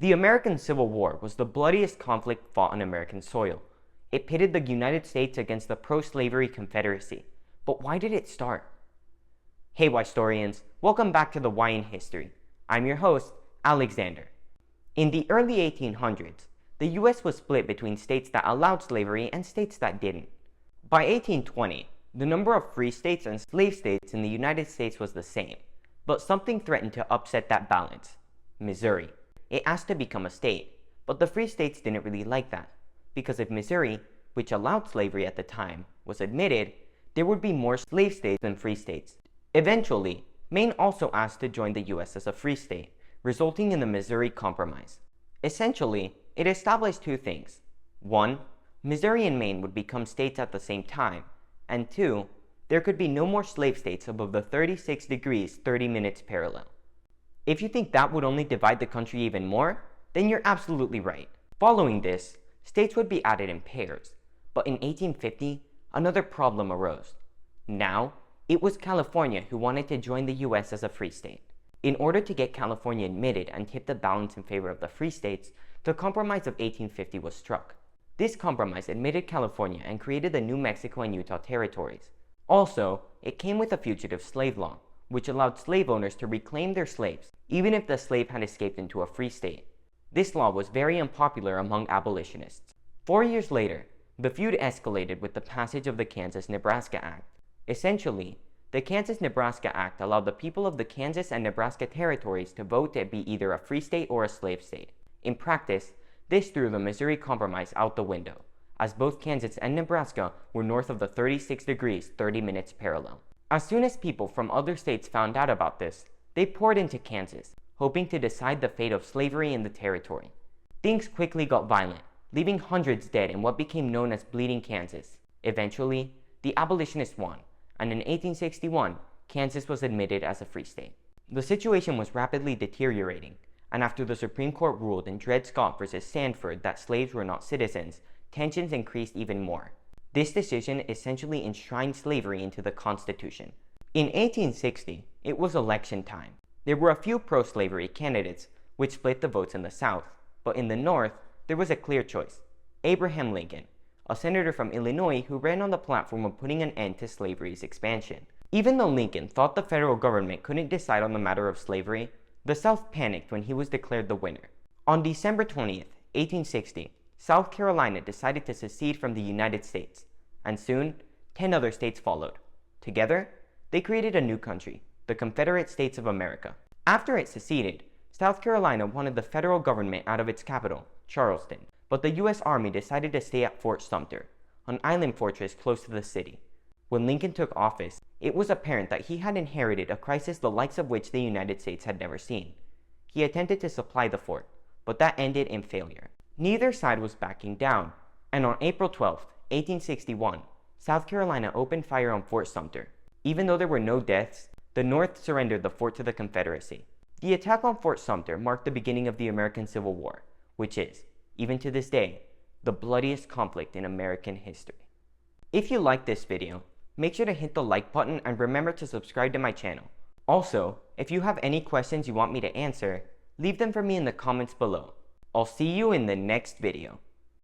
The American Civil War was the bloodiest conflict fought on American soil. It pitted the United States against the pro-slavery Confederacy. But why did it start? Hey historians, welcome back to the Why in History. I'm your host, Alexander. In the early 1800s, the US was split between states that allowed slavery and states that didn't. By 1820, the number of free states and slave states in the United States was the same, but something threatened to upset that balance: Missouri. It asked to become a state, but the free states didn't really like that, because if Missouri, which allowed slavery at the time, was admitted, there would be more slave states than free states. Eventually, Maine also asked to join the US as a free state, resulting in the Missouri Compromise. Essentially, it established two things. One, Missouri and Maine would become states at the same time, and two, there could be no more slave states above the 36 degrees 30 minutes parallel. If you think that would only divide the country even more, then you're absolutely right. Following this, states would be added in pairs, but in 1850, another problem arose. Now, it was California who wanted to join the US as a free state. In order to get California admitted and tip the balance in favor of the free states, the Compromise of 1850 was struck. This compromise admitted California and created the New Mexico and Utah territories. Also, it came with a fugitive slave law, which allowed slave owners to reclaim their slaves, even if the slave had escaped into a free state. This law was very unpopular among abolitionists. 4 years later, the feud escalated with the passage of the Kansas-Nebraska Act. Essentially, the Kansas-Nebraska Act allowed the people of the Kansas and Nebraska territories to vote to be either a free state or a slave state. In practice, this threw the Missouri Compromise out the window, as both Kansas and Nebraska were north of the 36 degrees 30 minutes parallel. As soon as people from other states found out about this, they poured into Kansas, hoping to decide the fate of slavery in the territory. Things quickly got violent, leaving hundreds dead in what became known as Bleeding Kansas. Eventually, the abolitionists won, and in 1861, Kansas was admitted as a free state. The situation was rapidly deteriorating, and after the Supreme Court ruled in Dred Scott versus Sandford that slaves were not citizens, tensions increased even more. This decision essentially enshrined slavery into the Constitution. In 1860, it was election time. There were a few pro-slavery candidates, which split the votes in the South, but in the North, there was a clear choice: Abraham Lincoln, a senator from Illinois who ran on the platform of putting an end to slavery's expansion. Even though Lincoln thought the federal government couldn't decide on the matter of slavery, the South panicked when he was declared the winner. On December 20th, 1860, South Carolina decided to secede from the United States, and soon, 10 other states followed. Together, they created a new country, the Confederate States of America. After it seceded, South Carolina wanted the federal government out of its capital, Charleston, but the US Army decided to stay at Fort Sumter, an island fortress close to the city. When Lincoln took office, it was apparent that he had inherited a crisis the likes of which the United States had never seen. He attempted to supply the fort, but that ended in failure. Neither side was backing down, and on April 12, 1861, South Carolina opened fire on Fort Sumter. Even though there were no deaths, the North surrendered the fort to the Confederacy. The attack on Fort Sumter marked the beginning of the American Civil War, which is, even to this day, the bloodiest conflict in American history. If you liked this video, make sure to hit the like button and remember to subscribe to my channel. Also, if you have any questions you want me to answer, leave them for me in the comments below. I'll see you in the next video.